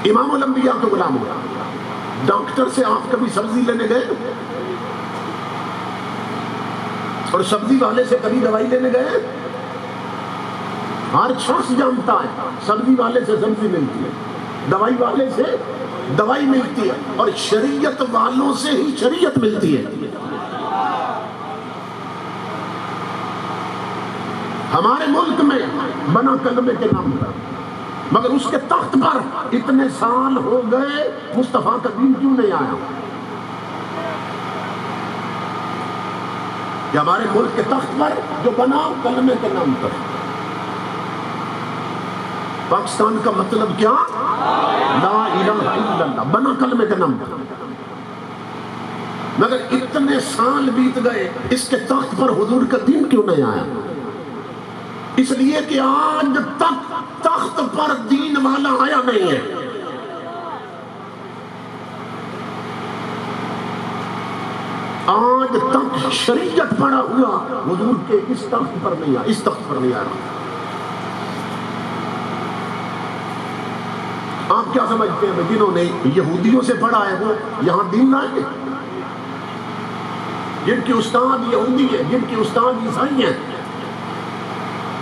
امام الانبیاء کے غلام ہو. ڈاکٹر سے آپ کبھی سبزی لینے گئے؟ اور سبزی والے سے کبھی دوائی لینے گئے؟ ہر شخص جانتا ہے سبزی والے سے سبزی ملتی ہے، دوائی والے سے دوائی ملتی ہے، اور شریعت والوں سے ہی شریعت ملتی ہے. ہمارے ملک میں بنا کلمے کے نام پر، مگر اس کے تخت پر اتنے سال ہو گئے مصطفیٰ کا دین کیوں نہیں آیا؟ کہ ہمارے ملک کے تخت پر جو بنا کلمے کے نام پر. پاکستان کا مطلب کیا؟ لا الہ الا اللہ، بنا کلمے کے نام پر. مگر اتنے سال بیت گئے، اس کے تخت پر حضور کا دین کیوں نہیں آیا؟ اس لیے کہ آج تک تخت پر دین والا آیا نہیں ہے. آج تک شریعت پڑا ہوا حضور کے اس تخت پر نہیں آیا، اس تخت پر نہیں آیا. آپ کیا سمجھتے ہیں جنہوں نے یہودیوں سے پڑھا ہے وہ یہاں دین لائیں گے؟ جن کی استاد یہودی ہے، جن کی استاد عیسائی ہیں،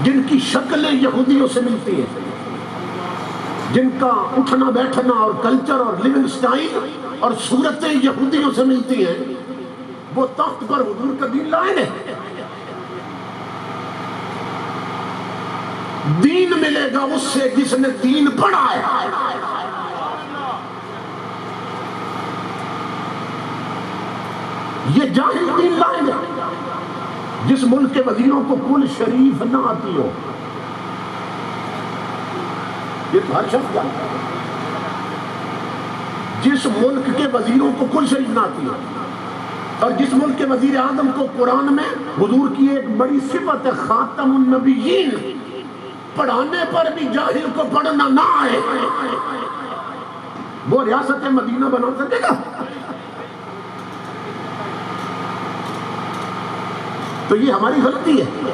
جن کی شکلیں یہودیوں سے ملتی ہیں، جن کا اٹھنا بیٹھنا اور کلچر اور لیونگ سٹائل اور صورتیں یہودیوں سے ملتی ہیں، وہ تخت پر حضور کا دین لائیں گے؟ دین ملے گا اس سے جس نے دین پڑھا ہے. یہ جاہل دین لائیں گے جس ملک کے وزیروں کو کل شریف نہ آتی ہو. یہ تو ہر شخص جانتا ہے. جس ملک کے وزیروں کو کل شریف نہ آتی ہو، اور جس ملک کے وزیر اعظم کو قرآن میں حضور کی ایک بڑی صفت ہے خاتم النبیین، پڑھانے پر بھی جاہل کو پڑھنا نہ آئے، وہ ریاست مدینہ بنا سکے گا؟ تو یہ ہماری غلطی ہے.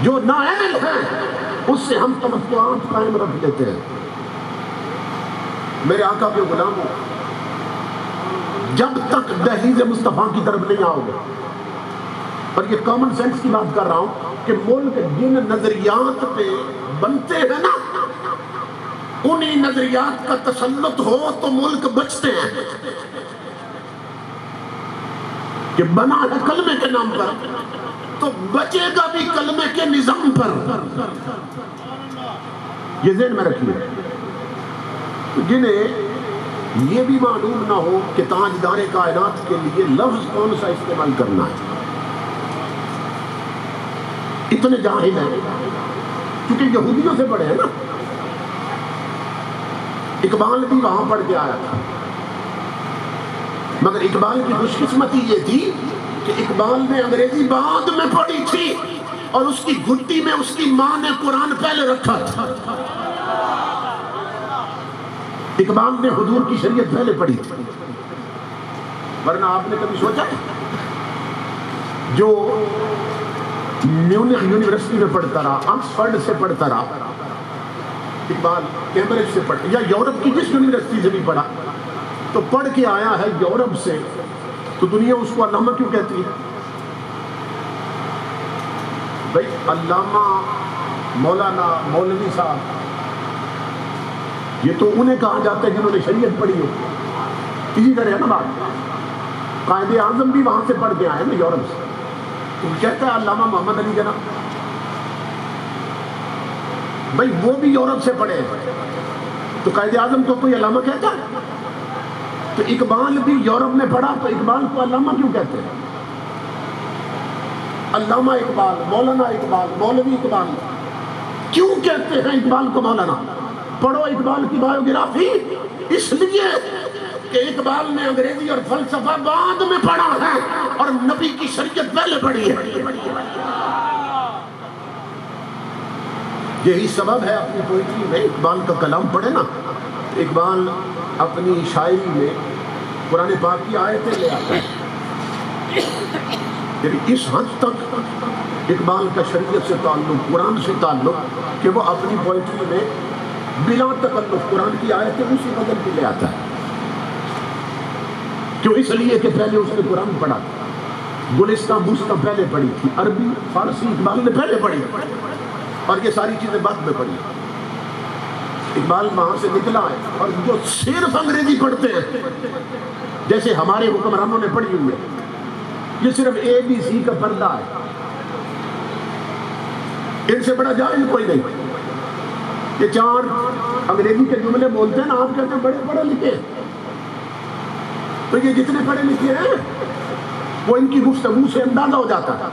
جو نااہل ہے اس سے ہم توقعات قائم رکھ دیتے ہیں. میرے آقا کے غلاموں، جب تک دہلیز مصطفیٰ کی طرف نہیں آؤ گے، اور یہ کامن سینس کی بات کر رہا ہوں کہ ملک جن نظریات پہ بنتے ہیں نا، انہی نظریات کا تسلط ہو تو ملک بچتے ہیں. کہ بنا ہے کلمے کے نام پر تو بچے گا بھی کلمے کے نظام پر. یہ ذہن میں رکھیے. جنہیں یہ بھی معلوم نہ ہو کہ تاجدار کائنات کے لیے لفظ کون سا استعمال کرنا ہے، اتنے جاہل ہیں کیونکہ یہودیوں سے پڑھے ہیں نا. اقبال بھی وہاں پڑھ کے آیا تھا، مگر اقبال کی خوش قسمتی یہ تھی کہ اقبال نے انگریزی بعد میں پڑھی تھی، اور اس کی گھٹی میں اس کی ماں نے قرآن پہلے رکھا تھا. اقبال نے حضور کی شریعت پہلے پڑھی تھی. ورنہ آپ نے کبھی سوچا جو میونخ یونیورسٹی میں پڑھتا رہا، آکسفورڈ سے پڑھتا رہا، اقبال کیمبرج سے پڑھا، یا یورپ کی جس یونیورسٹی سے بھی پڑھا، تو پڑھ کے آیا ہے یورپ سے، تو دنیا اس کو علامہ کیوں کہتی ہے؟ بھائی علامہ مولانا مولوی صاحب یہ تو انہیں کہا جاتا ہے جنہوں نے شریعت پڑھی ہو. اسی طرح ہے نا بات. قائد اعظم بھی وہاں سے پڑھ کے آئے نا یورپ سے، تو کہتا ہے علامہ محمد علی جناح. بھائی وہ بھی یورپ سے پڑھے تو قائد اعظم کو کوئی علامہ کہتا ہے؟ تو اقبال بھی یورپ میں پڑھا تو اقبال کو علامہ کیوں کہتے ہیں؟ علامہ اقبال، مولانا اقبال، مولوی اقبال کیوں کہتے ہیں اقبال کو مولانا؟ پڑھو اقبال کی بایوگرافی، اس لیے کہ اقبال نے انگریزی اور فلسفہ بعد میں پڑھا ہے اور نبی کی شریعت پہلے پڑھی ہے. یہی سبب ہے اپنی پوئٹری میں اقبال کا کلام پڑھے نا، اقبال اپنی شاعری میں قرآن پاک کی آیتیں لے آتا ہے. یعنی اس حد تک اقبال کا شریعت سے تعلق، قرآن سے تعلق، کہ وہ اپنی پوئٹری میں بلا تکلف قرآن کی آیتیں اسی بدل کے لے آتا ہے. کیوں؟ اس لیے کہ پہلے اس نے قرآن پڑھا تھا. گلستان بوستان پہلے پڑھی تھی، عربی فارسی اقبال نے پہلے پڑھی، اور یہ ساری چیزیں بعد میں پڑھی. اقبال وہاں سے نکلا ہے، اور جو صرف انگریزی پڑھتے ہیں جیسے ہمارے حکمرانوں نے پڑھی ہوئی ہے، یہ صرف ABC کا پردہ ہے، ان سے بڑا جاہل کوئی نہیں. یہ 4 انگریزی کے جملے بولتے ہیں نا، آپ کہتے ہیں بڑے پڑھے لکھے، تو یہ جتنے پڑھے لکھے ہیں وہ ان کی گفتگو سے اندازہ ہو جاتا ہے.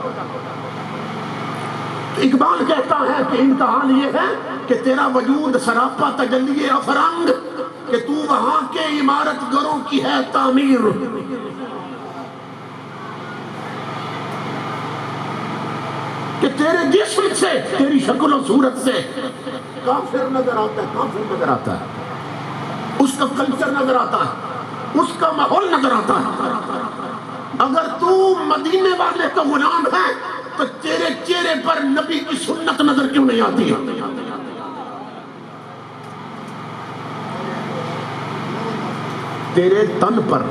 اقبال کہتا ہے کہ ان کا حال یہ ہے کہ تیرا وجود سراپا تجلی افرنگ، کہ تو وہاں کے عمارت گروں کی ہے تعمیر. کہ تیرے جسم سے، تیری شکل و صورت سے کافر نظر آتا ہے، کافر نظر آتا ہے، اس کا کلچر نظر آتا ہے، اس کا ماحول نظر آتا ہے. اگر تو مدینے والے کا غلام ہے تو تیرے چہرے پر نبی کی سنت نظر کیوں نہیں آتی ہے؟ تیرے تن پر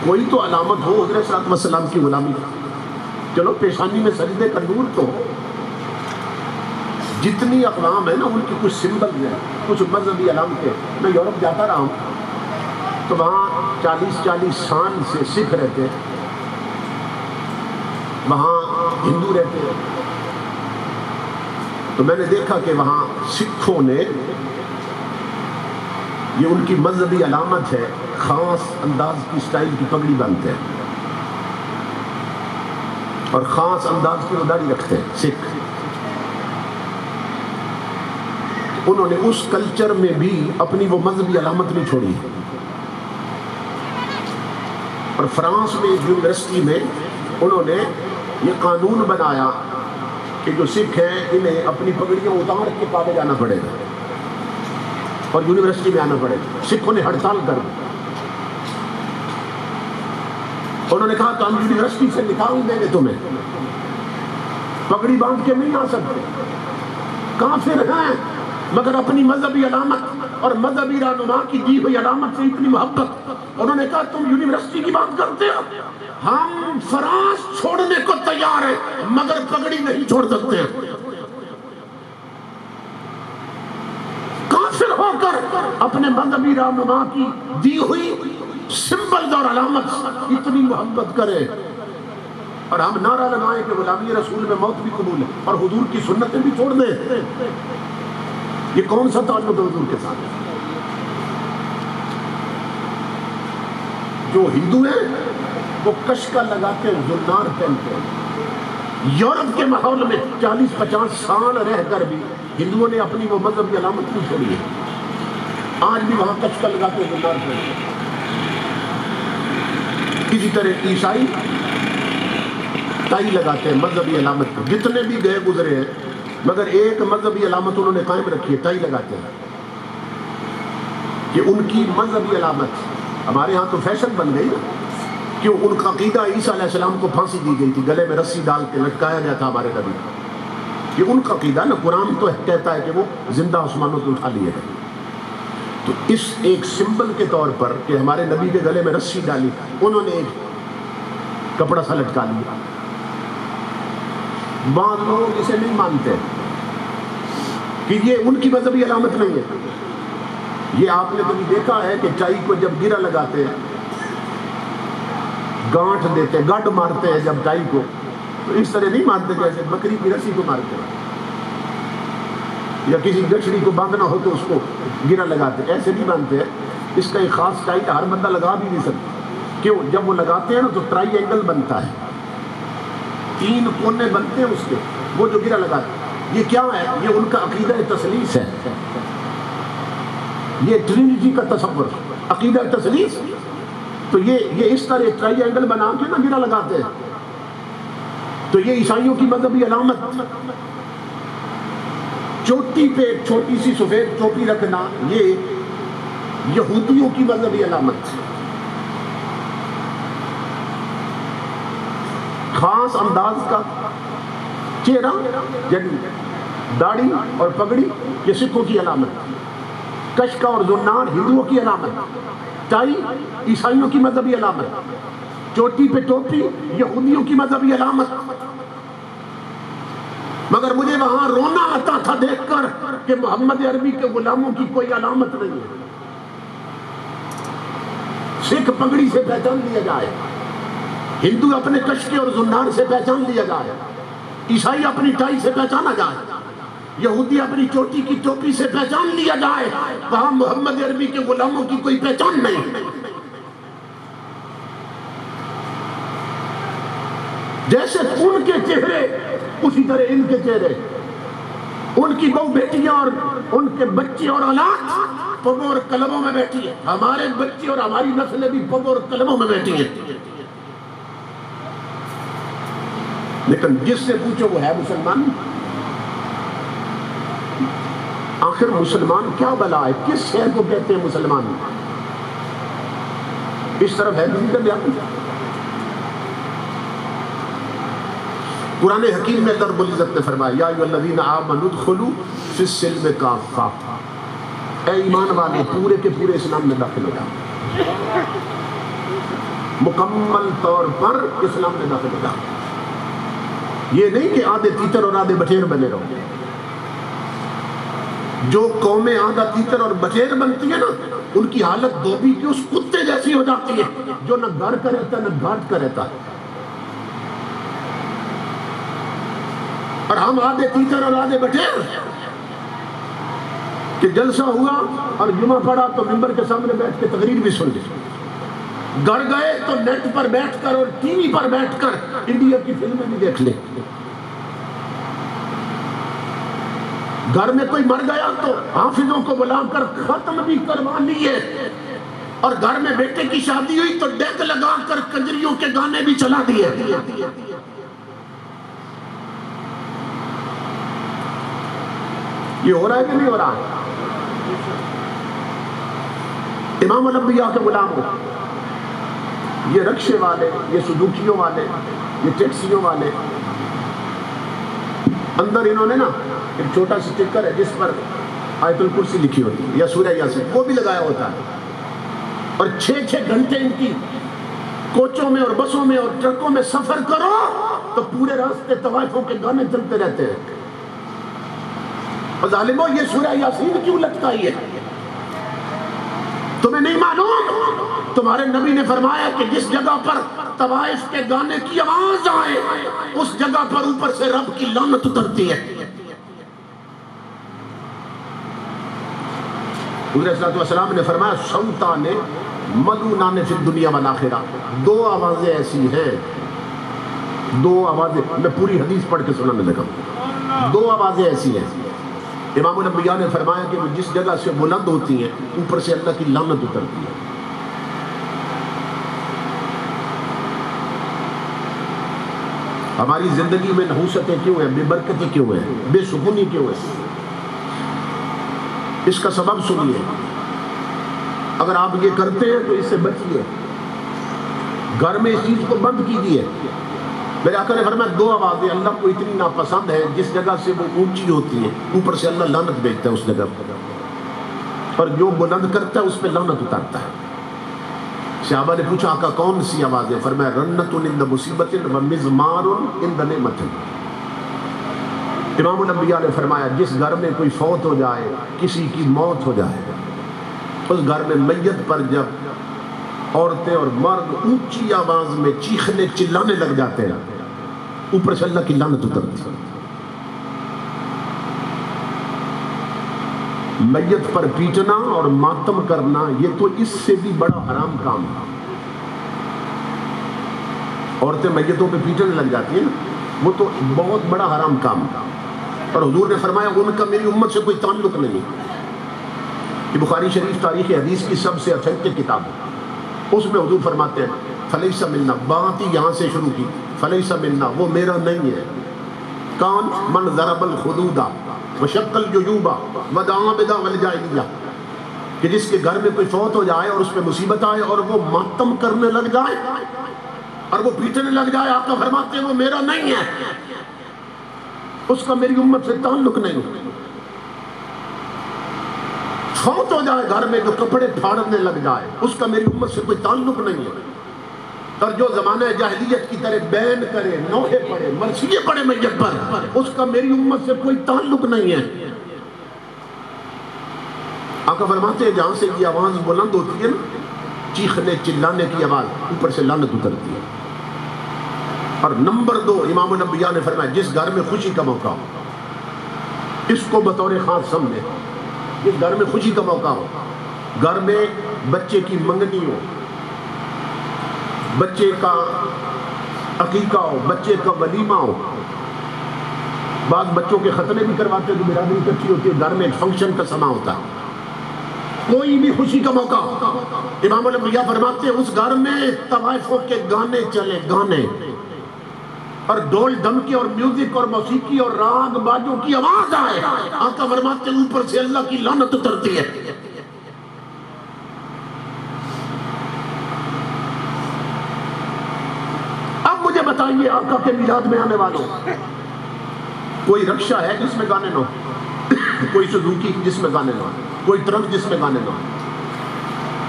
کوئی تو علامت ہو حضرت صلی اللہ علیہ وسلم کی غلامی. چلو پیشانی میں سجدے کا نور تو جتنی اقوام ہے نا ان کی کچھ سمبل ہیں، کچھ مذہبی علامتیں. میں یورپ جاتا رہا ہوں تو وہاں 40 سال سے سکھ رہتے، وہاں ہندو رہتے، تو میں نے دیکھا کہ وہاں سکھوں نے، یہ ان کی مذہبی علامت ہے، خاص انداز کی سٹائل کی پگڑی باندھتے ہیں اور خاص انداز کی داڑھی رکھتے ہیں سکھ. انہوں نے اس کلچر میں بھی اپنی وہ مذہبی علامت نہیں چھوڑی. اور فرانس میں ایک یونیورسٹی میں انہوں نے یہ قانون بنایا کہ جو سکھ ہیں انہیں اپنی پگڑیاں اتار کے پاوے جانا پڑے گا اور یونیورسٹی میں آنا پڑے گا. سکھوں نے ہڑتال کر دی. انہوں نے کہا تو ہم یونیورسٹی سے نکال دیں گے تمہیں، پگڑی باندھ کے نہیں آ سکتے. کافر ہیں مگر اپنی مذہبی علامت اور مذہبی رہنما کی دی ہوئی علامت سے اتنی محبت. انہوں نے کہا تم یونیورسٹی کی بات کرتے ہو، ہم فرانس چھوڑنے کو تیار ہیں مگر پگڑی نہیں چھوڑ سکتے ہیں. کافر ہو کر اپنے مذہبی رہنما کی دی ہوئی سمبل اور علامت اتنی محبت کرے، اور ہم نعرہ لگائیں کہ غلامی رسول میں موت بھی قبول ہے اور حضور کی سنتیں بھی چھوڑ دیں. یہ کون سا تعلق ہے حضور کے ساتھ؟ جو ہندو ہیں وہ کشکا لگاتے ہیں، زنار پہنتے ہیں. یورپ کے ماحول میں 40-50 سال رہ کر بھی ہندوؤں نے اپنی وہ مذہبی علامت نہیں چھوڑی ہے. آج بھی وہاں کشکا لگاتے ہیں، زنار پہنتے ہیں. اسی طرح عیسائی ٹائی لگاتے ہیں مذہبی علامت کو. جتنے بھی گئے گزرے ہیں مگر ایک مذہبی علامت انہوں نے قائم رکھی ہے، ٹائی لگاتے ہیں. یہ ان کی مذہبی علامت. ہمارے ہاں تو فیشن بن گئی نا، کیوں؟ ان کا عقیدہ عیسیٰ علیہ السلام کو پھانسی دی گئی تھی، گلے میں رسی ڈال کے لٹکایا گیا تھا ہمارے نبی. یہ ان کا عقیدہ نا. قرآن تو کہتا ہے کہ وہ زندہ آسمانوں سے اٹھا لیے گئے. تو اس ایک سمبل کے طور پر کہ ہمارے نبی کے گلے میں رسی ڈالی، انہوں نے ایک کپڑا سا لٹکا لیا. بعض لوگ اسے نہیں مانتے کہ یہ ان کی مذہبی علامت نہیں ہے. یہ آپ نے کبھی دیکھا ہے کہ چائی کو جب گرا لگاتے ہیں، گانٹھ دیتے ہیں، گڈ مارتے ہیں جب چائی کو، تو اس طرح نہیں مارتے جیسے بکری کی رسی کو مارتے ہیں یا کسی گچھڑی کو باندھنا ہو تو اس کو گرا لگاتے ہیں. ایسے نہیں باندھتے ہیں. اس کا ایک خاص ٹائٹ ہر بندہ لگا بھی نہیں سکتا. کیوں؟ جب وہ لگاتے ہیں نا تو ٹرائی اینگل بنتا ہے، 3 کونے بنتے ہیں اس کے، وہ جو گرا لگاتے ہیں. یہ کیا ہے؟ یہ ان کا عقیدہ تثلیث ہے. یہ ٹرینٹی کا تصور، عقیدہ تثلیث. تو یہ اس طرح ٹرائی اینگل بنا کے نا گرا لگاتے ہیں. تو یہ عیسائیوں کی مذہبی علامت. چوٹی پہ ایک چھوٹی سی سفید ٹوپی رکھنا، یہ یہودیوں کی مذہبی علامت. خاص انداز کا چہرہ، یعنی داڑھی اور پگڑی یہ سکھوں کی علامت، کشکا اور زنار ہندوؤں کی علامت، ٹائی عیسائیوں کی مذہبی علامت، چوٹی پہ ٹوپی یہودیوں کی مذہبی علامت. مگر مجھے وہاں رونا آتا تھا دیکھ کر کہ محمد عربی کے غلاموں کی کوئی علامت نہیں ہے. سکھ پگڑی سے پہچان لیا جائے، ہندو اپنے کشکے اور زنار سے پہچان لیا جائے، عیسائی اپنی ٹائی سے پہچانا جائے، یہودی اپنی چوٹی کی ٹوپی سے پہچان لیا جائے، وہاں محمد عربی کے غلاموں کی کوئی پہچان نہیں. جیسے ان کے چہرے اسی طرح ان کے چہرے، ان کی بہو بیٹیاں اور ان کے بچے اور اولاد پگوں اور قلموں میں بیٹھی ہے. ہمارے بچے اور ہماری نسلیں بھی پگوں اور قلموں میں بیٹھی ہیں. لیکن جس سے پوچھو وہ ہے مسلمان. آخر مسلمان کیا بلا ہے؟ کس شہر کو کہتے ہیں مسلمان؟ اس طرف ہے کسی کا بیان. قرآن حکیم میں اللہ رب العزت نے فرمایا یا ایھا الذین آمنوا ادخلوا فی السلم کافہ، اے ایمان والے پورے کے پورے اسلام میں داخل ہو جاؤ، مکمل طور پر اسلام میں داخل ہو جاؤ. یہ نہیں کہ آدھے تیتر اور آدھے بٹیر بنے رہو. جو قومیں آدھا تیتر اور بٹیر بنتی ہیں نا، ان کی حالت دھوبی کی اس کتے جیسی ہو جاتی ہے جو نہ گھر کا رہتا نہ گھاٹ کا رہتا. اور ہم آدھے تیتر اور آدھے بٹیر کہ جلسہ ہوا اور جمعہ پڑا تو ممبر کے سامنے بیٹھ کے تقریر بھی سن لی، گھر گئے تو نیٹ پر بیٹھ کر اور ٹی وی پر بیٹھ کر انڈیا کی فلمیں بھی دیکھ لیں. گھر میں کوئی مر گیا تو حافظوں کو بلا کر ختم بھی کروا لیے، اور گھر میں بیٹے کی شادی ہوئی تو ڈیک لگا کر کنجریوں کے گانے بھی چلا دیے. یہ ہو رہا ہے کہ نہیں ہو رہا؟ امام الانبیاء کے غلاموں، یہ رکشے والے، یہ سزوکیوں والے، یہ ٹیکسیوں والے، اندر انہوں نے نا ایک چھوٹا سٹیکر ہے جس پر آیت الکرسی لکھی ہوتی ہے یا سورہ یاسین، وہ بھی لگایا ہوتا ہے. اور 6 گھنٹے ان کی کوچوں میں اور بسوں میں اور ٹرکوں میں سفر کرو تو پورے راستے طوائفوں کے گانے چلتے رہتے ہیں. اور ظالموں یہ سورہ یاسین کیوں لٹکائی ہے؟ تمہیں نہیں معلوم؟ تمہارے نبی نے فرمایا کہ جس جگہ پر طوائف کے گانے کی آواز آئے اس جگہ پر اوپر سے رب کی لعنت اترتی ہے. حضور صلی اللہ علیہ وسلم نے فرمایا صوتان ملعونان فی الدنیا والآخرہ، 2 آوازیں ایسی ہیں، 2 آوازیں، میں پوری حدیث پڑھ کے سنانے لگا. 2 آوازیں ایسی ہیں، امام الانبیاء نے فرمایا کہ وہ جس جگہ سے بلند ہوتی ہیں اوپر سے اللہ کی لعنت اترتی ہے. ہماری زندگی میں نحوستیں کیوں ہیں؟ بے برکتی کیوں ہیں؟ بے سکونی کیوں ہے؟ اس کا سبب سنیے. اگر آپ یہ کرتے ہیں تو اس سے بچیے، گھر میں اس چیز کو بند کیجیے. میرے آقا نے فرمایا 2 آوازیں اللہ کو اتنی ناپسند ہے جس جگہ سے وہ اونچی ہوتی ہے اوپر سے اللہ لعنت بھیجتا ہے اس جگہ پر، اور جو بلند کرتا ہے اس پہ لعنت اتارتا ہے. صحابہ نے پوچھا آقا کون سی آوازیں؟ فرمایا رنت عند مصیبت و مزمار عند نعمت. امام الانبیاء نے فرمایا جس گھر میں کوئی فوت ہو جائے، کسی کی موت ہو جائے، اس گھر میں میت پر جب عورتیں اور مرد اونچی آواز میں چیخنے چلانے لگ جاتے ہیں اوپر سے اللہ کی لعنت اترتی ہے. میت پر پیٹنا اور ماتم کرنا یہ تو اس سے بھی بڑا حرام کام ہے. عورتیں میتوں پہ پیٹنے لگ جاتی ہیں، وہ تو بہت بڑا حرام کام ہے. اور حضور نے فرمایا ان کا میری امت سے کوئی تعلق نہیں. یہ بخاری شریف تاریخ حدیث کی سب سے اتھینٹک کتاب ہے. اس میں حضور فرماتے ہیں فلیس منا، بات ہی یہاں سے شروع کی، فلیس منا وہ میرا نہیں ہے. کون؟ من ضرب الخدود وشق الجیوب ودعا بدعوى الجاہلیہ، کہ جس کے گھر میں کوئی فوت ہو جائے اور اس پہ مصیبت آئے اور وہ ماتم کرنے لگ جائے اور وہ پیٹنے لگ جائے، آقا فرماتے ہیں وہ میرا نہیں ہے. اس کا میری امت سے تعلق نہیں. فوت ہو جائے گھر میں جو کپڑے پھاڑنے لگ جائے, اس کا میری امت سے کوئی تعلق نہیں ہے. اور جو زمانہ جاہلیت کی طرح بین کرے, نوحے پڑے, مرثیے پڑے میت پر, اس کا میری امت سے کوئی تعلق نہیں ہے. آقا فرماتے ہیں جہاں سے یہ آواز بلند ہوتی ہے نا, چیخنے چلانے کی آواز, اوپر سے لعنت اترتی ہے. اور نمبر 2, امام الانبیاء نے فرمایا جس گھر میں خوشی کا موقع ہو, اس کو بطور خاص سمجھے. جس گھر میں خوشی کا موقع ہو, گھر میں بچے کی منگنی ہو, بچے کا عقیقہ ہو, بچے کا ولیمہ ہو, بعض بچوں کے ختنے بھی کرواتے ہیں, جو برادری اکٹھی ہوتی ہے, گھر میں ایک فنکشن کا سما ہوتا ہے, کوئی بھی خوشی کا موقع, امام الانبیاء فرماتے ہیں اس گھر میں طوائفوں کے گانے چلے, گانے اور ڈول ڈمکے اور میوزک اور موسیقی اور راگ باجوں کی آواز آئے, آقا فرماتے ہیں اوپر سے اللہ کی لعنت اترتی ہے. اب مجھے بتائیے آقا کے میلاد میں آنے والوں, کوئی رکشہ ہے جس میں گانے نہ ہو, کوئی سوزوکی جس میں گانے نہ ہو, کوئی ٹرک جس میں گانے نہ ہو,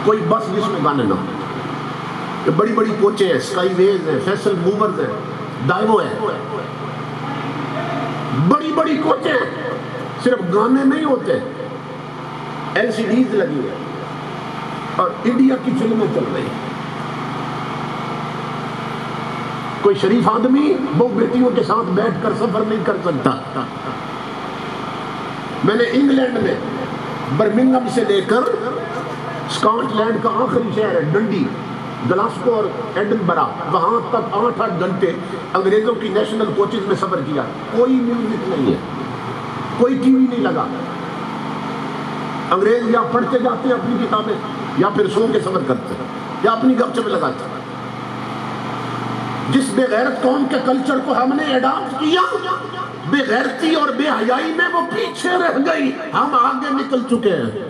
کوئی بس جس میں گانے نہ ہو. بڑی بڑی کوچیں ہیں, اسکائی ویز ہیں, فیصل موورز ہیں, ڈائیو ہے, بڑی بڑی کوچیں ہیں, صرف گانے نہیں ہوتے, ایل سی ڈیز لگی ہے اور انڈیا کی فلمیں چل رہی ہیں. کوئی شریف آدمی وہ بیٹیوں کے ساتھ بیٹھ کر سفر نہیں کر سکتا. میں نے انگلینڈ میں برمنگھم سے لے کر اسکاٹ لینڈ کا آخری شہر ہے ڈنڈی, گلاسکو اور ایڈنبرا, وہاں تک 8-8 گھنٹے انگریزوں کی نیشنل کوچز میں سفر کیا. کوئی میوزک نہیں ہے, کوئی ٹی وی نہیں لگا. انگریز یا پڑھتے جاتے ہیں اپنی کتابیں, یا پھر سو کے سفر کرتے ہیں, یا اپنی گپ چپیں لگاتے ہیں. جس بے غیرت قوم کے کلچر کو ہم نے اڈاپٹ کیا, بے غیرتی اور بے حیائی میں وہ پیچھے رہ گئی, ہم آگے نکل چکے ہیں.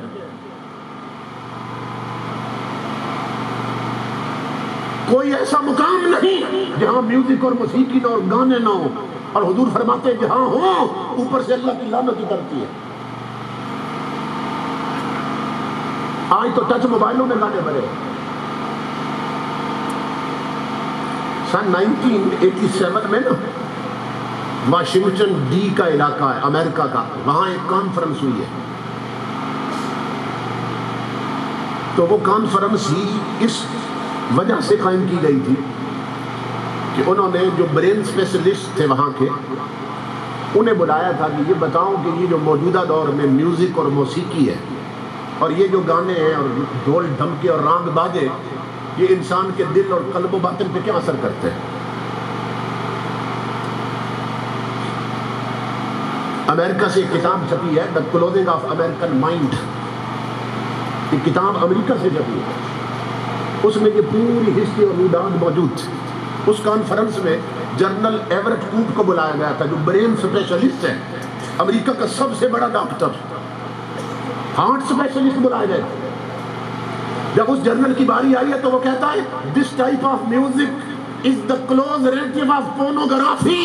کوئی ایسا مقام نہیں جہاں میوزک اور موسیقی نہ اور گانے نہ ہو, اور حضور فرماتے ہیں جہاں ہو اوپر سے اللہ کی لعنت اترتی ہے. آج تو ٹچ موبائلوں میں گانے بھرے. سن 1987 میں نا واشنگٹن ڈی کا علاقہ ہے امریکہ کا, وہاں ایک کانفرنس ہوئی ہے. تو وہ کانفرنس ہی اس وجہ سے قائم کی گئی تھی کہ انہوں نے جو برین اسپیشلسٹ تھے وہاں کے, انہیں بلایا تھا کہ یہ بتاؤ کہ یہ جو موجودہ دور میں میوزک اور موسیقی ہے, اور یہ جو گانے ہیں اور ڈھول ڈھمکے اور رانگ باجے, یہ انسان کے دل اور قلب و باطن پہ کیا اثر کرتے ہیں. امریکہ سے ایک کتاب چھپی ہے, the closing of American mind, یہ کتاب امریکہ سے چھپی ہے. اس میں یہ پوری ہسٹری اور روداد موجود تھی. اس کانفرنس میں جنرل ایورٹ کوپ کو بلایا گیا تھا, جو برین اسپیشلسٹ ہے, امریکہ کا سب سے بڑا ڈاکٹر, ہارٹ اسپیشلسٹ بلائے گئے. جب اس جنرل کی باری آئی ہے تو وہ کہتا ہے this type of music is the close relative of pornography.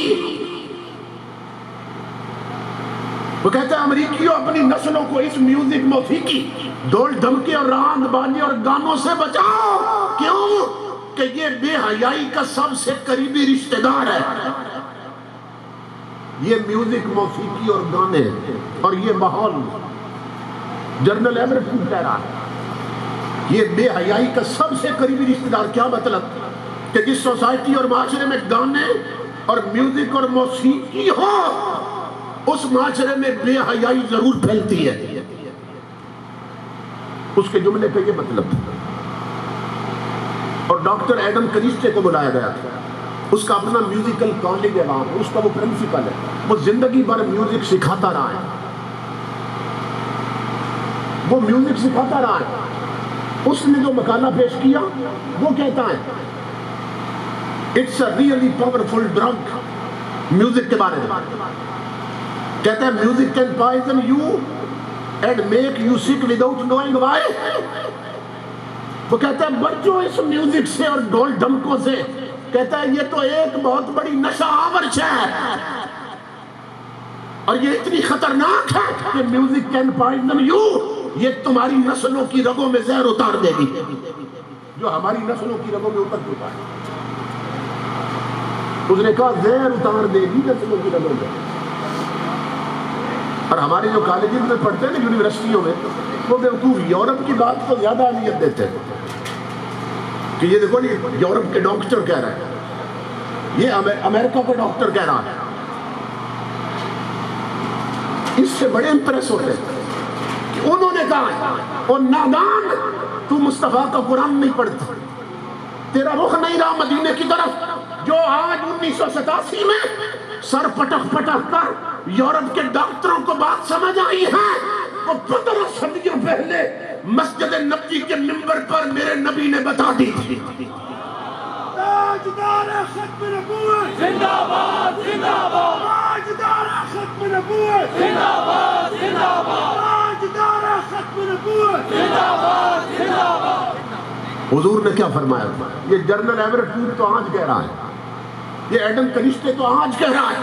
وہ کہتا ہے امریکیوں اپنی نسلوں کو اس میوزک موسیقی ڈھول ڈھمکے اور رانگ باجے اور گانوں سے بچاؤ. کیوں؟ کہ یہ بے حیائی کا سب سے قریبی رشتہ دار ہے. یہ میوزک موسیقی اور گانے اور یہ ماحول, جنرل ایورٹ کوپ کہہ رہا ہے, یہ بے حیائی کا سب سے قریبی رشتہ دار. کیا مطلب؟ کہ جس سوسائٹی اور معاشرے میں گانے اور میوزک اور موسیقی ہو, اس معاشرے میں بے حیائی ضرور پھیلتی ہے. اس کے جملے کا یہ مطلب. اور ڈاکٹر ایڈم کریسٹے کو بلایا گیا تھا, اس کا اپنا میوزیکل کالج ہے وہاں, اس کا وہ پرنسپل ہے, وہ زندگی بھر میوزک سکھاتا رہا ہے, وہ میوزک سکھاتا رہا ہے. اس نے جو مقالہ پیش کیا وہ کہتا ہے it's a really powerful drug. Music کے بارے میں کہتا ہے music can poison you and make you sick without knowing why. وہ کہتا ہے بچوں اس میوزک سے اور ڈھول ڈھمکوں سے, کہتا ہے یہ تو ایک بہت بڑی نشہ آور ہے. اور یہ اتنی خطرناک ہے کہ میوزک کین پوائزن یو، یہ تمہاری نسلوں کی رگوں میں زہر اتار دے گی، جو ہماری نسلوں کی رگوں میں اتر چکا ہے۔ اس نے کہا زہر اتار دے گی نسلوں کی رگوں میں۔ اور ہمارے جو کالجز میں پڑھتے ہیں نا، یونیورسٹیوں میں، وہ بیوقوف یورپ کی بات کو زیادہ اہمیت دیتے ہیں کہ یہ دیکھو یورپ کے ڈاکٹر کہہ رہے ہیں، یہ امریکہ کا ڈاکٹر کہہ رہا ہے، اس سے بڑے امپریس ہوتے ہیں کہ انہوں نے کہا او نادان، تو مصطفیٰ کا قرآن نہیں پڑھتا، تیرا رخ نہیں رہا مدینے کی طرف۔ جو آج 1987 میں سر پٹک پٹک کر یورپ کے ڈاکٹروں کو بات سمجھ آئی ہے، وہ 15 صدیوں پہلے مسجد نبوی کے منبر پر میرے نبی نے بتا دی تھی۔ تاجدار ختم نبوت زندہ باد زندہ باد، تاجدار ختم نبوت زندہ باد زندہ باد، تاجدار ختم نبوت زندہ باد زندہ باد۔ حضور نے کیا فرمایا؟ یہ جنرل ایورٹ پور تو آج کہہ رہا ہے، یہ ایڈم کنشتے تو آج کہہ رہا ہے،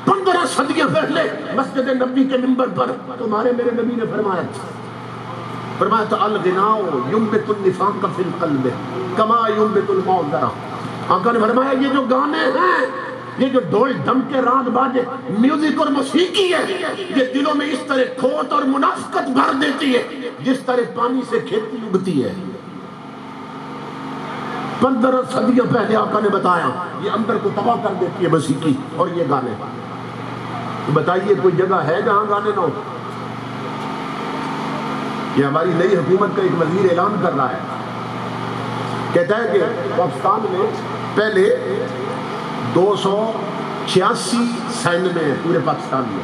15 صدیوں پہلے مسجد نبوی کے منبر پر تمہارے میرے نبی نے فرمایا تھا، فرمایا تھا الغناء ينبت النفاق في القلب كما ينبت الماء الذرة۔ آقا نے فرمایا یہ جو گانے ہیں، یہ جو ڈھول ڈھم کے راگ باجے، میوزک اور موسیقی ہے، یہ دلوں میں اس طرح کھوٹ اور منافقت بھر دیتی ہے جس طرح پانی سے کھیتی اگتی ہے۔ 15 صدیوں پہلے آقا نے بتایا یہ اندر کو تباہ کر دیتی ہے موسیقی اور یہ گانے۔ بتائیے کوئی جگہ ہے جہاں گانے نہ ہو؟ یہ ہماری نئی حکومت کا ایک وزیر اعلان کر رہا ہے، کہتا ہے کہ پاکستان میں پہلے 286 سینمے ہیں پورے پاکستان میں،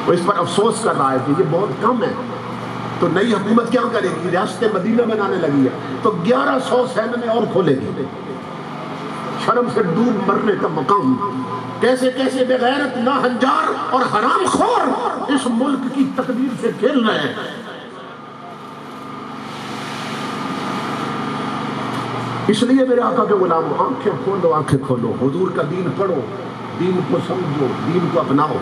وہ اس پر افسوس کر رہا ہے کہ یہ بہت کم ہے، تو نئی حکومت کیا کرے گی؟ ریاست مدینہ بنانے لگی ہے، تو 1100 سینمے اور کھولے گی۔ شرم سے ڈوب مرنے کا مقام، کیسے کیسے بغیرت ناہنجار اور حرام خور اس ملک کی تقدیر سے کھیل رہے ہیں۔ اس لیے میرے آقا کے غلاموں، آنکھیں کھولو آنکھیں کھولو، حضور کا دین پڑھو، دین کو سمجھو، دین کو اپناؤ۔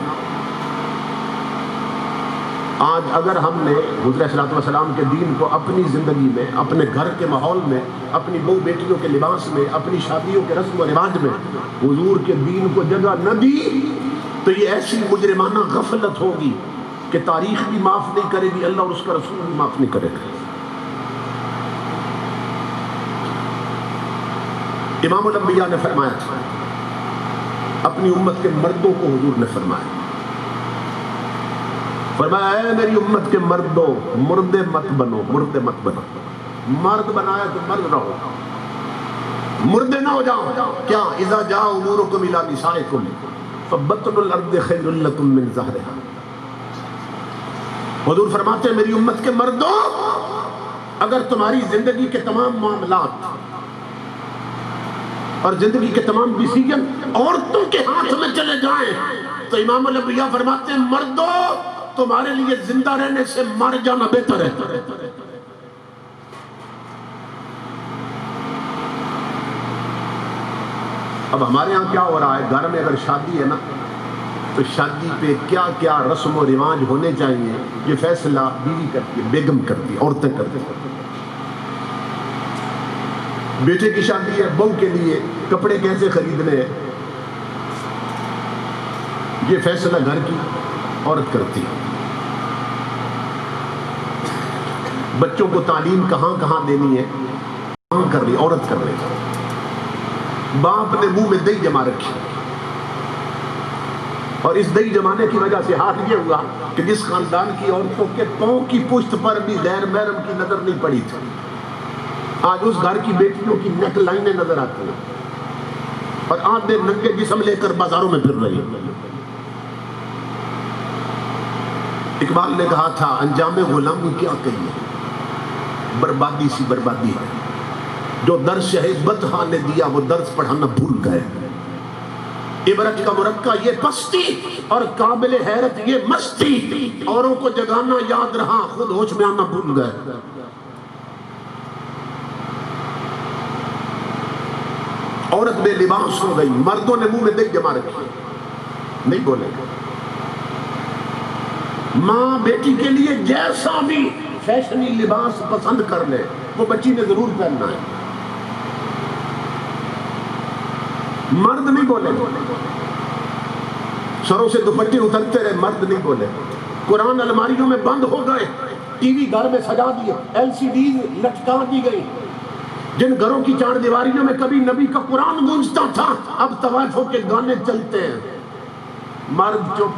آج اگر ہم نے حضور صلی اللہ علیہ وسلم کے دین کو اپنی زندگی میں، اپنے گھر کے ماحول میں، اپنی بہو بیٹیوں کے لباس میں، اپنی شادیوں کے رسم و رواج میں حضور کے دین کو جگہ نہ دی، تو یہ ایسی مجرمانہ غفلت ہوگی کہ تاریخ بھی معاف نہیں کرے گی، اللہ اور اس کا رسول بھی معاف نہیں کرے گا۔ امام الانبیاء نے فرمایا تھا، اپنی امت کے مردوں کو حضور نے فرمایا اے میری امت کے مردوں، مردے مت بنو، مردے مت بنو، مرد بنایا تو مرد رہو، مردے نہ ہو جاؤ۔ کیا اذا جاء امورکم الی نسائکم فبطن الارض خیر لکم من ظہرہا۔ حضور فرماتے ہیں میری امت کے مردوں، اگر تمہاری زندگی کے تمام معاملات اور زندگی کے تمام ڈیسیجن عورتوں کے ہاتھ میں چلے جائیں تو امام الانبیاء فرماتے ہیں مردوں، تمہارے لیے زندہ رہنے سے مر جانا بہتر ہے۔ اب ہمارے یہاں کیا ہو رہا ہے، گھر میں اگر شادی ہے نا تو شادی پہ کیا کیا رسم و رواج ہونے چاہیے یہ فیصلہ بیوی کرتی ہے، بیگم کرتی ہے، عورتیں کرتی ہیں۔ بیٹے کی شادی ہے، بہو کے لیے کپڑے کیسے خریدنے ہیں یہ فیصلہ گھر کی عورت کرتی ہے۔ بچوں کو تعلیم کہاں کہاں دینی ہے، کہاں کرنی، عورت کر رہی ہے۔ باپ نے منہ میں دہی جما رکھی، اور اس دہی جمانے کی وجہ سے حال یہ ہوا کہ جس خاندان کی عورتوں کے پاؤں کی پشت پر بھی غیر محرم کی نظر نہیں پڑی تھی، آج اس گھر کی بیٹیوں کی نیک لائنیں نظر آتی ہیں اور آدھے ننگے جسم لے کر بازاروں میں پھر رہی ہیں۔ اقبال نے کہا تھا انجام غلامی کیا کہیے، بربادی سی بربادی ہے، جو درس شہبت ہاں نے دیا وہ درس پڑھانا بھول گئے۔ عبرت کا مرقع یہ پستی اور قابل حیرت یہ مستی، اوروں کو جگانا یاد رہا خود ہوش میں آنا بھول گئے۔ عورت بے لباس ہو گئی، مردوں نے منہ میں دہی جما رکھی، نہیں بولے گا۔ ماں بیٹی کے لیے جیسا بھی فیشنی لباس پسند کر لے وہ بچی نے ضرور پہننا ہے. مرد نہیں بولے، سروں سے دوپٹے اترتے رہے، مرد نہیں بولے. قرآن الماریوں میں بند ہو گئے، ٹی وی گھر میں سجا دیے، LCD لٹکا دی گئی. جن گھروں کی چار دیواریوں میں کبھی نبی کا قرآن گونجتا تھا اب طوائفوں کے گانے چلتے ہیں. مرد چپ.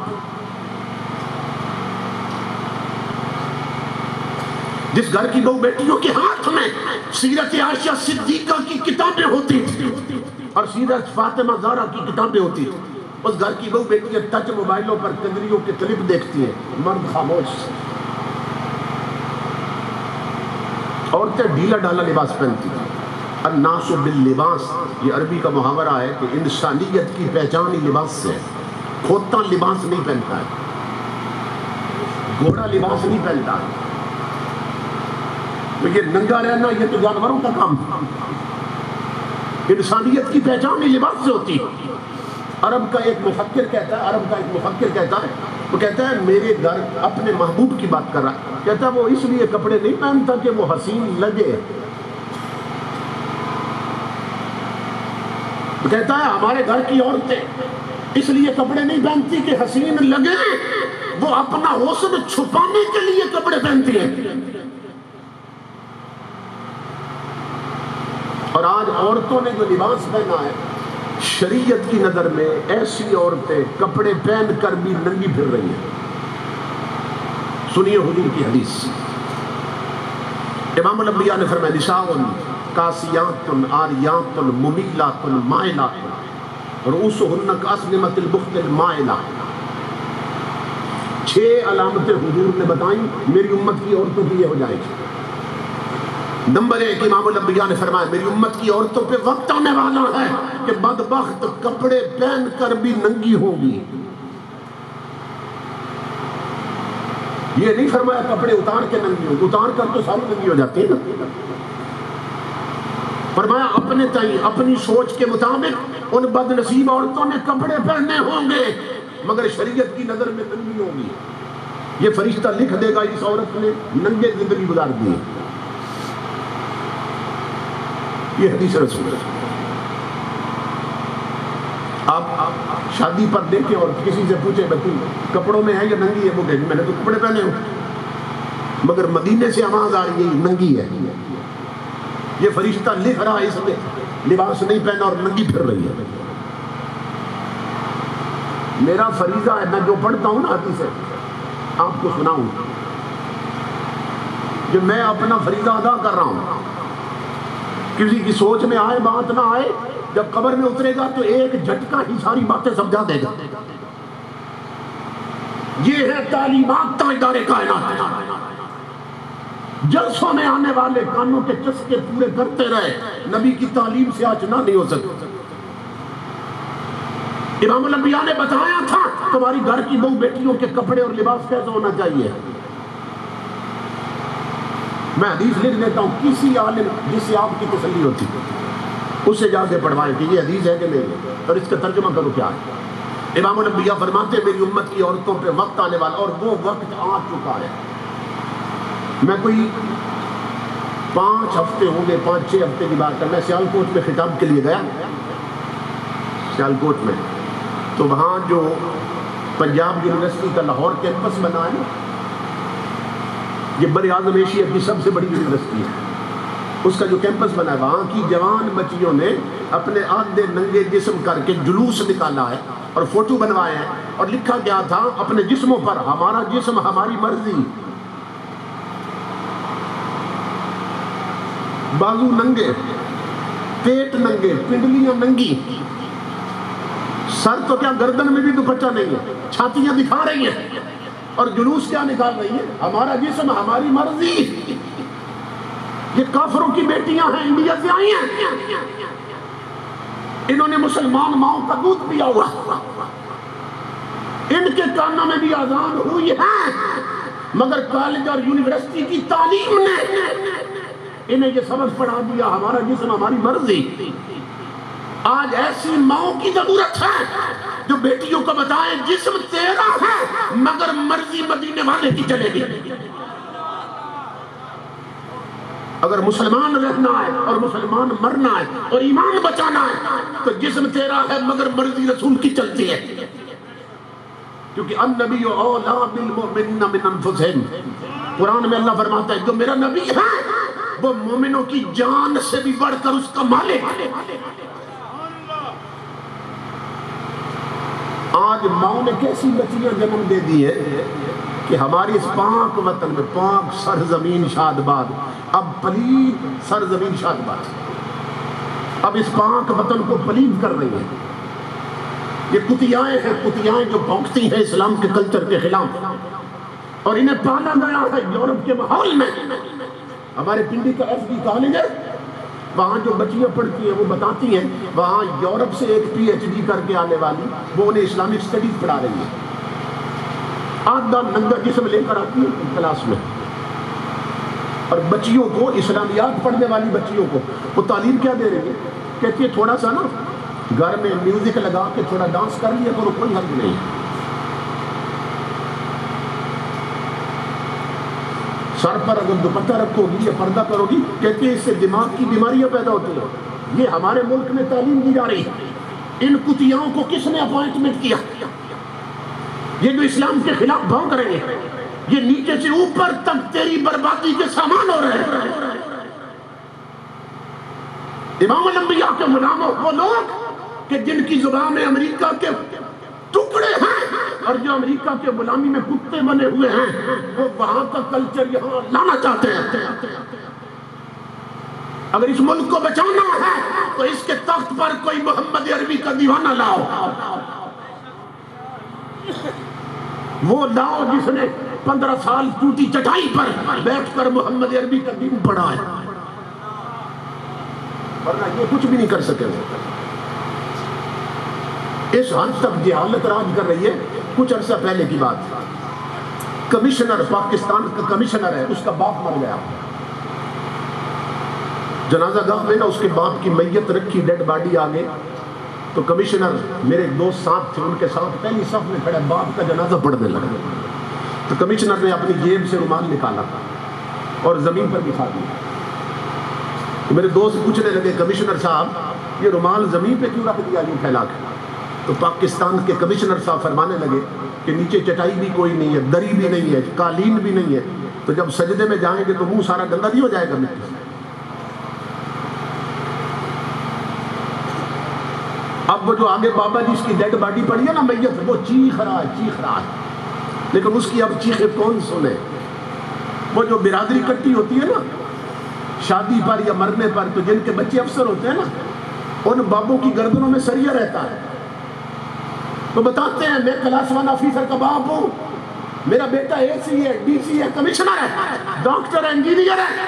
جس گھر کی بہو بیٹیوں کے ہاتھ میں سیرت عائشہ صدیقہ کی کتابیں ہوتی تھی اور سیرت فاطمہ زہرا کی کتابیں ہوتی تھی، اس گھر کی بہو بیٹیاں ٹچ موبائلوں پر کنجریوں کے کلپ دیکھتی ہیں، مرد خاموش. عورتیں ڈھیلا ڈھالا لباس پہنتی ہیں. الناس باللباس، یہ عربی کا محاورہ ہے کہ انسانیت کی پہچان ہی لباس سے ہے. کھوتا لباس نہیں پہنتا ہے، گھوڑا لباس نہیں پہنتا ہے. تو یہ ننگا رہنا یہ تو جانوروں کا کام. انسانیت کی پہچان ہی لباس سے ہوتی ہے. عرب کا ایک مفکر کہتا ہے وہ کہتا ہے میرے گھر اپنے محبوب کی بات کر رہا ہے، کہتا ہے وہ اس لیے کپڑے نہیں پہنتا کہ وہ حسین لگے. کہتا ہے ہمارے گھر کی عورتیں اس لیے کپڑے نہیں پہنتی کہ حسین لگے، وہ اپنا حسن چھپانے کے لیے کپڑے پہنتی ہیں. اور آج عورتوں نے جو لباس پہنا ہے شریعت کی نظر میں ایسی عورتیں کپڑے پہن کر بھی ننگی پھر رہی ہیں. سنیے حضور کی حدیث. امام الانبیاء نے فرمایا نساء کاسیات عاریات ممیلات مائلات رؤوسہن کاسنمۃ البخت المائلہ. 6 علامتیں حضور نے بتائیں میری امت کی عورتوں کی یہ ہو جائیں گی. نمبر 1 امام الانبیاء نے فرمایا میری امت کی عورتوں پہ وقت آنے والا ہے کہ بدبخت کپڑے پہن کر بھی ننگی ہوگی. یہ نہیں فرمایا کپڑے اتار کے ننگی ہوگی، اتار کر تو ساری ننگی ہو جاتی ہے نا. فرمایا اپنے تئیں اپنی سوچ کے مطابق ان بد نصیب عورتوں نے کپڑے پہننے ہوں گے مگر شریعت کی نظر میں ننگی ہوگی. یہ فرشتہ لکھ دے گا اس عورت نے ننگے زندگی گزار دی ہے. یہ حدیث رسول ہے. آپ شادی پر دیکھیں اور کسی سے پوچھیں بچی کپڑوں میں ہے یا ننگی ہے، وہ کہے میں نے تو کپڑے پہنے ہوں مگر مدینے سے آواز آ رہی ہے ننگی ہے. یہ فرشتہ لکھ رہا ہے اس میں لباس نہیں پہنا اور ننگی پھر رہی ہے. میرا فریضہ ہے میں جو پڑھتا ہوں نا حدیث ہے آپ کو سناؤں کہ میں اپنا فریضہ ادا کر رہا ہوں. کسی کی سوچ میں آئے بات نہ آئے، جب قبر میں اترے گا تو ایک جھٹکا ہی ساری باتیں سمجھا دے گا. یہ ہے تعلیمات تاجدار کائنات. جلسوں میں آنے والے کانوں کے چسکے پورے کرتے رہے، نبی کی تعلیم سے آچنا نہیں ہو سکتا. امام الانبیاء نے بتایا تھا تمہاری گھر کی بہو بیٹیوں کے کپڑے اور لباس کیسا ہونا چاہیے. میں حدیث لکھ دیتا ہوں، کسی عالم جس سے آپ کی تسلی ہوتی اس سے جا کے پڑھوائیں کہ یہ حدیث ہے کہ نہیں اور اس کا ترجمہ کرو کیا ہے. امام الانبیاء فرماتے میری امت کی عورتوں پہ وقت آنے والا اور وہ وقت آ چکا ہے. میں کوئی 5 ہفتے ہوں گے 5-6 ہفتے کی بات ہے، میں سیالکوٹ میں خطاب کے لیے گیا. سیالکوٹ میں تو وہاں جو پنجاب یونیورسٹی کا لاہور کیمپس بنا ہے نا، یہ بر اعظم ایشیا کی سب سے بڑی یونیورسٹی ہے. اس کا جو کیمپس بنا ہے وہاں کی جوان بچیوں نے اپنے آدھے ننگے جسم کر کے جلوس نکالا ہے اور فوٹو بنوائے ہیں اور لکھا گیا تھا اپنے جسموں پر ہمارا جسم ہماری مرضی. بازو ننگے، پیٹ ننگے، پنڈلیاں ننگی، سر تو کیا گردن میں بھی دوپٹہ نہیں ہے، چھاتیاں دکھا رہی ہیں اور جلوس کیا نکال رہی ہیں ہمارا جسم ہماری مرضی. یہ کافروں کی بیٹیاں ہیں، انڈیا سے آئی ہیں، انہوں نے مسلمان ماؤں کا دودھ پیا ہوا، ان کے کانوں میں بھی اذان ہوئی ہے مگر کالج اور یونیورسٹی کی تعلیم نے انہیں یہ سبق پڑھا دیا ہمارا جسم ہماری مرضی. آج ایسی ماؤں کی ضرورت ہے جو بیٹیوں کو بتائیں جسم تیرا ہے مگر مرضی مدینے والے کی چلے گی۔ اگر مسلمان رہنا ہے اور مسلمان مرنا ہے اور ایمان بچانا ہے تو جسم تیرا ہے مگر مرضی رسول کی چلتی ہے، کیونکہ النبی اولیٰ بالمؤمنین من انفسہم، قرآن میں اللہ فرماتا ہے جو میرا نبی ہے وہ مومنوں کی جان سے بھی بڑھ کر اس کا مالک ہے۔ آج ماں نے کیسی بچیاں جنم دے دی ہے کہ ہماری اس پاک وطن میں، پاک سرزمین شادباد، اب پلید سرزمین شادباد، اب اس پاک وطن کو پلید کر رہی ہیں۔ یہ کتیائیں ہیں، کتیائیں جو بھونکتی ہیں اسلام کے کلچر کے خلاف، اور انہیں پالا گیا ہے یورپ کے ماحول میں۔ ہمارے پنڈی کا ایف ڈی کالج ہے، وہاں جو بچیاں پڑھتی ہیں وہ بتاتی ہیں وہاں یورپ سے ایک پی ایچ ڈی کر کے آنے والی وہ انہیں اسلامک اسٹڈیز پڑھا رہی ہے، آدھا ننگا جسم لے کر آتی ہے کلاس میں، اور بچیوں کو اسلامیات پڑھنے والی بچیوں کو وہ تعلیم کیا دے رہی ہے؟ کہتی ہے تھوڑا سا نا گھر میں میوزک لگا کے تھوڑا ڈانس کر لیا کرو، کوئی حرج نہیں۔ سر پر اگر دوپٹہ رکھو گی یا پردہ کرو گی، کہتی ہے اس سے دماغ کی بیماریاں پیدا ہوتی ہیں۔ یہ ہمارے ملک میں تعلیم دی جا رہی ہے۔ ان کتیاؤں کو کس نے اپوائنٹمنٹ کیا؟ یہ جو اسلام کے خلاف بھونک رہے ہیں، یہ نیچے سے اوپر تک تیری بربادی کے سامان ہو رہے ہیں۔ امام الانبیاء کے غلاموں، وہ لوگ کہ جن کی زبان امریکہ کے ٹکڑے ہیں اور جو امریکہ کے غلامی میں کتے بنے ہوئے ہیں، وہ وہاں کا کلچر یہاں لانا چاہتے ہیں۔ اگر اس ملک کو بچانا ہے تو اس کے تخت پر کوئی محمد عربی کا دیوانہ لاؤ، وہ لاؤ جس نے 15 سال ٹوٹی چٹائی پر بیٹھ کر محمد عربی کا دین پڑھا ہے، ورنہ یہ کچھ بھی نہیں کر سکے۔ اس حد تک جہالت راج کر رہی ہے۔ کچھ عرصہ پہلے کی بات، کمشنر پاکستان کا کمشنر ہے، اس کا باپ مر گیا، جنازہ گاہ میں نا اس کے باپ کی میت رکھی، ڈیڈ باڈی آگے، تو کمشنر میرے ایک دوست ساتھ تھے، ان کے ساتھ پہلی صف میں کھڑے باپ کا جنازہ پڑھنے لگے، تو کمشنر نے اپنی جیب سے رومال نکالا اور زمین پر بچھا دیا۔ تو میرے دوست پوچھنے لگے کمشنر صاحب یہ رومال زمین پہ کیوں رکھ دیا یوں پھیلا کے؟ تو پاکستان کے کمشنر صاحب فرمانے لگے کہ نیچے چٹائی بھی کوئی نہیں ہے، دری بھی نہیں ہے، قالین بھی نہیں ہے، تو جب سجدے میں جائیں گے تو منہ سارا گندا نہیں ہو جائے گا مٹی سے؟ اب وہ جو آگے بابا جی اس کی ڈیڈ باڈی پڑی ہے نا میت، وہ چیخ رہا ہے، لیکن اس کی اب چیخیں کون سنے؟ وہ جو برادری کٹی ہوتی ہے نا شادی پر یا مرنے پر، تو جن کے بچے افسر ہوتے ہیں نا، ان بابوں کی گردنوں میں سریا رہتا ہے، تو بتاتے ہیں میں کلاس 1 آفیسر کا باپ ہوں، میرا بیٹا اے سی ہے، ڈی سی ہے، کمشنر ہے، ڈاکٹر ہے، انجینئر ہے،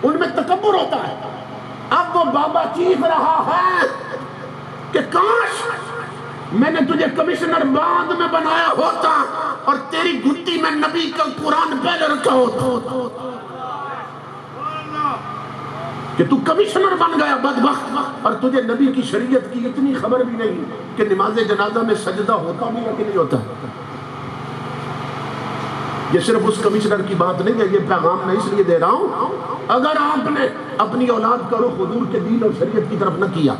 ان میں تکبر ہوتا ہے۔ اب وہ بابا چیخ رہا ہے کہ کاش میں نے تجھے کمشنر بعد میں بنایا ہوتا اور تیری گھٹی میں نبی کا قرآن پہلے رکھا ہوتا، کہ تو کمشنر بن گیا بدبخت، اور تجھے نبی کی شریعت کی اتنی خبر بھی نہیں کہ نماز جنازہ میں سجدہ ہوتا بھی ہے کہ نہیں ہوتا۔ یہ صرف اس کمشنر کی بات نہیں ہے، یہ پیغام میں اس لیے دے رہا ہوں، اگر آپ نے اپنی اولاد کا رخ حضور کے دین اور شریعت کی طرف نہ کیا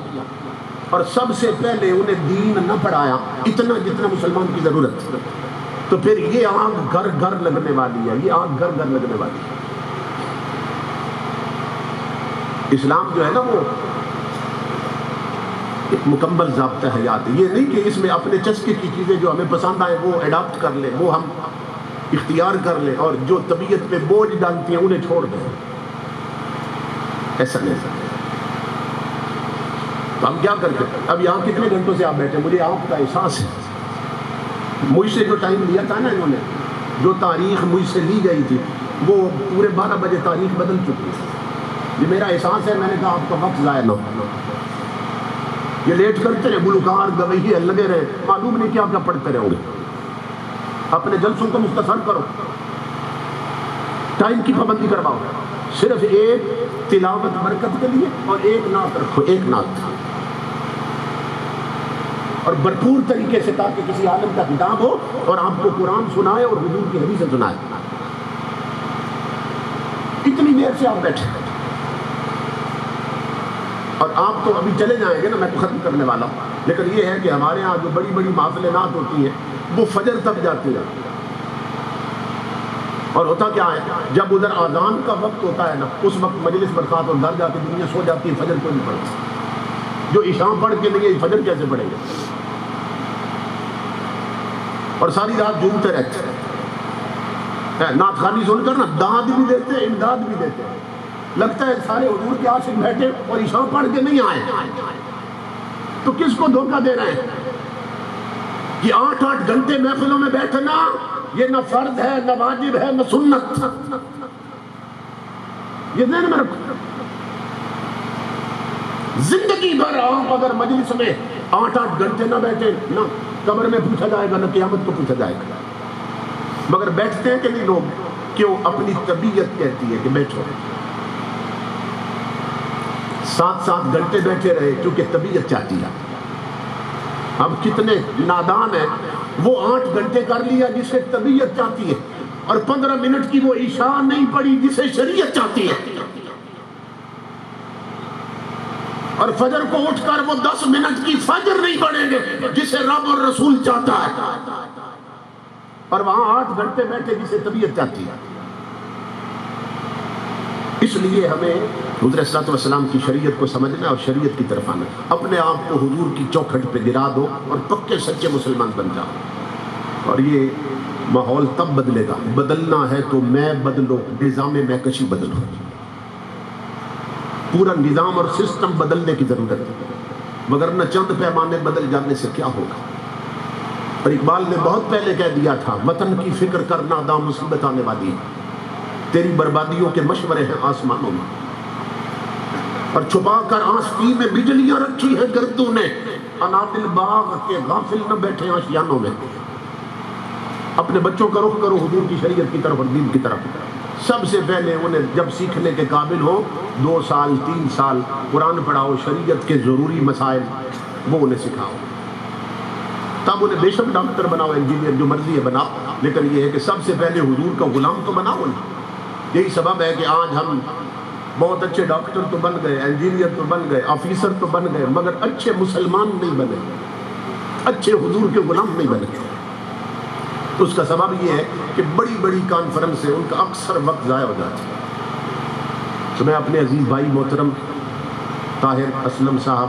اور سب سے پہلے انہیں دین نہ پڑھایا اتنا جتنا مسلمان کی ضرورت، تو پھر یہ آگ گھر گھر لگنے والی ہے، یہ آگ گھر گھر لگنے والی ہے۔ اسلام جو ہے نا وہ ایک مکمل ضابطہ حیات ہے، یہ نہیں کہ اس میں اپنے چسکے کی چیزیں جو ہمیں پسند آئے وہ اڈاپٹ کر لیں، وہ ہم اختیار کر لیں، اور جو طبیعت پہ بوجھ ڈالتی ہیں انہیں چھوڑ دیں، ایسا نہیں۔ تو ہم کیا کرتے ہیں؟ اب یہاں کتنے گھنٹوں سے آپ بیٹھے، مجھے آپ کا احساس ہے، مجھ سے جو ٹائم لیا تھا نا انہوں نے، جو تاریخ مجھ سے لی گئی تھی وہ پورے 12 بجے تاریخ بدل چکی ہے۔ یہ میرا احساس ہے، میں نے کہا آپ کا وقت ضائع نہ ہو، یہ لیٹ کرتے رہے، گلوکار گویے لگے رہے، معلوم نہیں کیا کیا پڑھتے رہو گے، اپنے جلسوں کو مختصر کرو، ٹائم کی پابندی کرواؤ، صرف ایک تلاوت برکت کے لیے اور ایک نعت رکھو، ایک نعت، اور بھرپور طریقے سے، تاکہ کسی عالم کا کتاب ہو اور آپ کو قرآن سنائے اور حضور کی حدیثیں سنائے. اتنی دیر سے آپ بیٹھے اور آپ تو ابھی چلے جائیں گے نا، میں تو ختم کرنے والا ہوں. لیکن یہ ہے کہ ہمارے ہاں جو بڑی بڑی محفلات ہوتی ہیں وہ فجر تک جاتی ہیں. اور ہوتا کیا ہے، جب ادھر اذان کا وقت ہوتا ہے نا، اس وقت مجلس برخاست اور گھر جا کے دنیا سو جاتی ہے، فجر کو نہیں پڑھتی. جو عشاء پڑھ کے لیے فجر کیسے پڑھیں گے؟ اور ساری رات جھومتے رہتے ہیں، نعت خوانی سن کر نا داد بھی دیتے ہیں، امداد بھی دیتے ہیں. لگتا ہے سارے حضور کے عاشق بیٹھے اور عشاء پڑھ کے نہیں آئے. تو کس کو دھوکہ دے رہے ہیں؟ کہ 8 گھنٹے محفلوں میں بیٹھنا یہ نہ فرض ہے، نہ واجب ہے، نہ سنت. یہ ذہن میں رکھو. زندگی بھر آپ اگر مجلس میں 8 گھنٹے نہ بیٹھے، نہ قبر میں پوچھا جائے گا، نہ قیامت کو پوچھا جائے گا. مگر بیٹھتے ہیں کہ نہیں لوگ؟ کیوں؟ اپنی طبیعت کہتی ہے کہ بیٹھو. 7 گھنٹے بیٹھے رہے کیونکہ طبیعت چاہتی ہے. اب کتنے نادان ہیں، وہ 8 گھنٹے کر لیا جسے طبیعت چاہتی ہے، اور 15 منٹ کی وہ عشاء نہیں پڑی جسے شریعت چاہتی ہے. اور فجر کو اٹھ کر وہ 10 منٹ کی فجر نہیں پڑھیں گے جسے رب اور رسول چاہتا ہے. اور وہاں 8 گھنٹے بیٹھے جسے طبیعت چاہتی ہے. اس لیے ہمیں حضور صلی اللہ علیہ وسلم کی شریعت کو سمجھنا اور شریعت کی طرف آنا. اپنے آپ کو حضور کی چوکھٹ پہ گرا دو اور پکے سچے مسلمان بن جاؤ. اور یہ ماحول تب بدلے گا. بدلنا ہے تو میں بدلو، نظام میں کشی بدلو. پورا نظام اور سسٹم بدلنے کی ضرورت ہے، مگر نہ چند پیمانے بدل جانے سے کیا ہوگا. اور اقبال نے بہت پہلے کہہ دیا تھا، وطن کی فکر کرنا دا مصیبت آنے والی ہے. تیری بربادیوں کے مشورے ہیں آسمانوں میں، اور چھپا کر آستی میں بجلیاں رکھی ہیں گردوں نے. انادل باغ کے غافل نہ بیٹھے آشیانوں میں. اپنے بچوں کا رخ کرو حضور کی شریعت کی طرف اور دین کی طرف. سب سے پہلے انہیں جب سیکھنے کے قابل ہو 2 سال 3 سال قرآن پڑھاؤ، شریعت کے ضروری مسائل وہ انہیں سکھاؤ. تب انہیں بے شک ڈاکٹر بناؤ، انجینئر، جو مرضی ہے بناؤ، لیکن یہ ہے کہ سب سے پہلے حضور کا غلام تو بناؤ. یہی سبب ہے کہ آج ہم بہت اچھے ڈاکٹر تو بن گئے، انجینئر تو بن گئے، آفیسر تو بن گئے، مگر اچھے مسلمان نہیں بنے، اچھے حضور کے غلام نہیں بنے. اس کا سبب یہ ہے کہ بڑی بڑی کانفرنس سے ان کا اکثر وقت ضائع ہو جاتا ہے. تو میں اپنے عزیز بھائی محترم طاہر اسلم صاحب،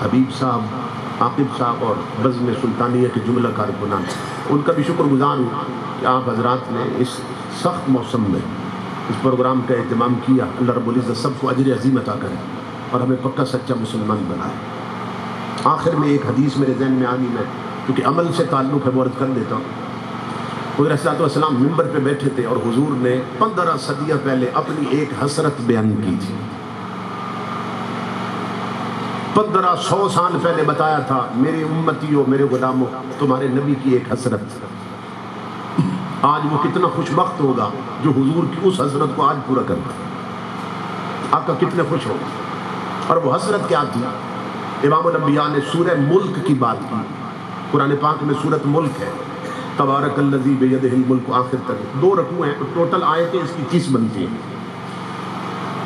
حبیب صاحب، عاقب صاحب اور بزم سلطانیہ کے جملہ کارکنان، ان کا بھی شکر گزار ہوں کہ آپ حضرات نے اس سخت موسم میں اس پروگرام کا اہتمام کیا. اللہ رب العزت سب کو اجر عظیم عطا کرے اور ہمیں پکا سچا مسلمان بنائے. آخر میں ایک حدیث میرے ذہن میں آنی، میں کیونکہ عمل سے تعلق ہے وہ عرض کر دیتا ہوں. حضور صلی اللہ علیہ وسلم منبر پہ بیٹھے تھے اور حضور نے 15 صدیاں پہلے اپنی ایک حسرت بیان کی تھی. 1500 سال پہلے بتایا تھا، میری امتیوں، میرے غلاموں، تمہارے نبی کی ایک حسرت. آج وہ کتنا خوش بخت ہوگا جو حضور کی اس حسرت کو آج پورا کرتا. آقا کتنے خوش ہوگا. اور وہ حسرت کیا تھی؟ امام الانبیاء نے سورہ ملک کی بات کی. قرآن پاک میں سورۃ ملک ہے، تبارک الذی بیدہ الملک، آخر تک 2 رکوع ہیں، ٹوٹل آیتیں اس کی 30 بنتی ہیں.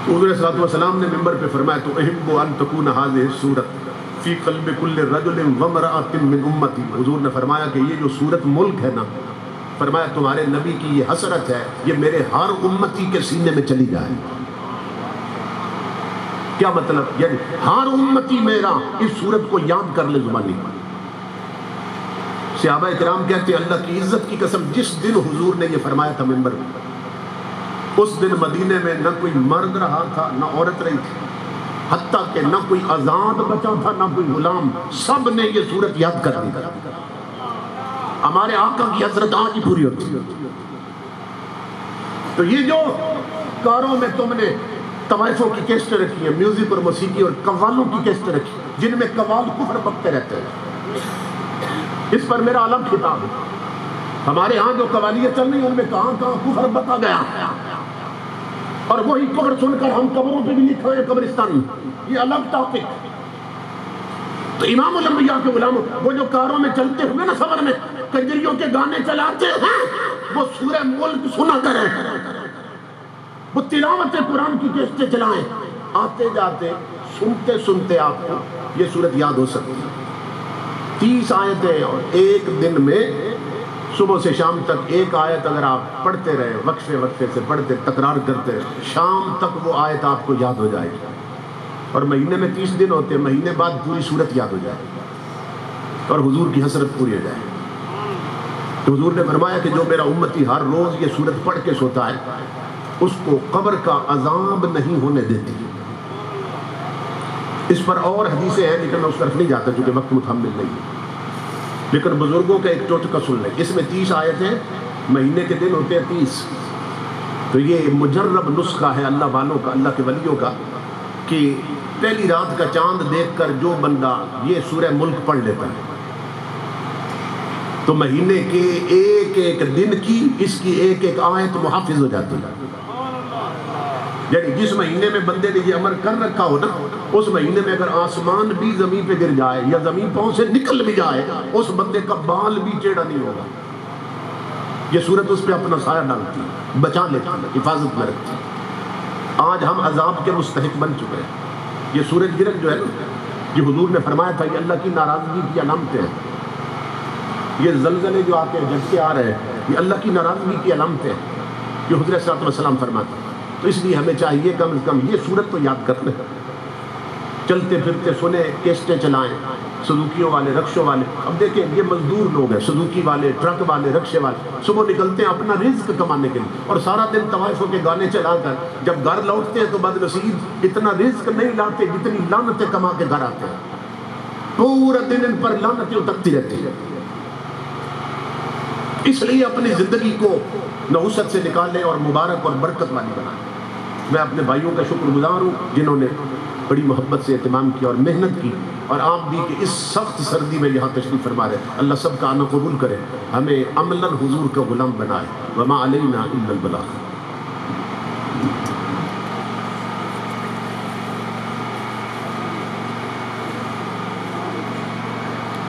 حضور صلی اللہ علیہ وسلم نے منبر پہ فرمایا تو احب ان تکون هذه السورۃ فی قلب کل رجل وامرأۃ من امتی. حضور نے فرمایا کہ یہ جو سورۃ ملک ہے نا، فرمایا تمہارے نبی کی یہ حسرت ہے، یہ میرے ہر امتی کے سینے میں چلی جائے. کیا مطلب؟ یعنی ہر امتی میرا اس سورت کو یاد کر لے زبانی. صحابہ کرام کہتے ہیں اللہ کی عزت کی قسم، جس دن حضور نے یہ فرمایا تھا منبر میں، اس دن مدینے میں نہ کوئی مرد رہا تھا نہ عورت رہی تھی، حتیٰ کہ نہ کوئی آزاد بچا تھا نہ کوئی غلام. سب نے یہ صورت یاد کر دی. ہمارے آقا کی حضرت آج ہی پوری ہوتی. تو یہ جو کاروں میں تم نے طوائفوں کی کیسٹیں رکھی ہیں، میوزک اور موسیقی اور قوالوں کی کیسٹیں رکھی، جن میں قوال کفر بکتے رہتے ہیں، اس پر میرا الگ خطاب ہے. ہمارے ہاں جو قوالیاں چل رہی ہیں ان میں کہاں کہاں کفر بتا گیا، اور وہی کفر سن کر ہم قبروں پہ بھی لکھا ہے قبرستان. یہ الگ ٹاپک. تو امام الانبیاء کے غلاموں وہ جو کاروں میں چلتے ہوئے نا سفر میں کنجریوں کے گانے چلاتے ہیں وہ سورہ ملک سنا کریں، وہ تلاوت قرآن کی کیسٹیں چلائیں، آتے جاتے سنتے سنتے آپ کو یہ صورت یاد ہو سکتی ہے۔ 30 آیتیں اور ایک دن میں صبح سے شام تک ایک آیت اگر آپ پڑھتے رہے وقفے وقفے سے پڑھتے تکرار کرتے شام تک وہ آیت آپ کو یاد ہو جائے گی، اور مہینے میں 30 دن ہوتے ہیں، مہینے بعد پوری صورت یاد ہو جائے گی اور حضور کی حسرت پوری ہو جائے گی۔ تو حضور نے فرمایا کہ جو میرا امتی ہر روز یہ صورت پڑھ کے سوتا ہے اس کو قبر کا عذاب نہیں ہونے دیتی۔ اس پر اور حدیثیں ہیں لیکن میں اس طرف نہیں جاتا چونکہ وقت متحمل نہیں ہے، لیکن بزرگوں کا ایک ٹوٹکا سن لیں، اس میں 30 آیتیں، مہینے کے دن ہوتے ہیں 30۔ تو یہ مجرب نسخہ ہے اللہ والوں کا، اللہ کے ولیوں کا، کہ پہلی رات کا چاند دیکھ کر جو بندہ یہ سورہ ملک پڑھ لیتا ہے تو مہینے کے ایک ایک دن کی اس کی ایک ایک آیت محافظ ہو جاتی ہے۔ یعنی جس مہینے میں بندے نے یہ عمل کر رکھا ہو نا، اس مہینے میں اگر آسمان بھی زمین پہ گر جائے یا زمین پاؤں سے نکل بھی جائے اس بندے کا بال بھی ٹیڑھا نہیں ہوگا۔ یہ صورت اس پہ اپنا سایہ ڈالتی ہے، بچا لیتی ہے، حفاظت میں رکھتی ہے۔ آج ہم عذاب کے مستحق بن چکے ہیں۔ یہ سورج گرہن جو ہے نا، جو حضور نے فرمایا تھا یہ اللہ کی ناراضگی کی علامتیں ہیں، یہ زلزلے جو آتے ہیں جھٹکے آ رہے ہیں یہ اللہ کی ناراضگی کی علامتیں ہیں، جو حضرت صلی اللہ علیہ وسلم فرماتے ہیں۔ تو اس لیے ہمیں چاہیے کم از کم یہ صورت تو یاد کر لیں، چلتے پھرتے سنیں، کیسٹیں چلائیں، سزوکیوں والے، رکشوں والے۔ اب دیکھیں یہ مزدور لوگ ہیں، سزوکی والے، ٹرک والے، رکشے والے، صبح نکلتے ہیں اپنا رزق کمانے کے لیے اور سارا دن طوائفوں کے گانے چلا کر جب گھر لوٹتے ہیں تو بدنصیب اتنا رزق نہیں لاتے جتنی لعنتیں کما کے گھر آتے ہیں، پورا دن ان پر لعنتیں اترتی رہتی ہیں۔ اس لیے اپنی زندگی کو نحوست سے نکالیں اور مبارک اور برکت والی بنائیں۔ میں اپنے بھائیوں کا شکر گزار ہوں جنہوں نے بڑی محبت سے اہتمام کیا اور محنت کی، اور آپ بھی کہ اس سخت سردی میں یہاں تشریف فرما رہے ہیں۔ اللہ سب کا آنا قبول کرے، ہمیں عملاً حضور کا غلام بنائے۔ وما علینا الا البلاغ۔